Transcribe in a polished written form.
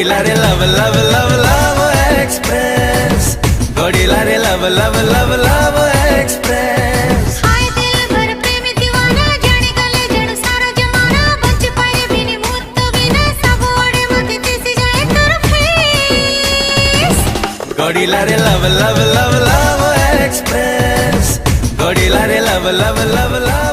गड़ीला रे love love love love express, गड़ीला रे love love love love express. हाय दिल भर प्रेम दीवाना, जाने गले जड़ सारा जमाना, बच पाए भी नहीं मुझ तो बिना, सब ओड़े मोती तीसी जाए तेरा फेस। गड़ीला रे love love love love express, गड़ीला रे लव लव लव लव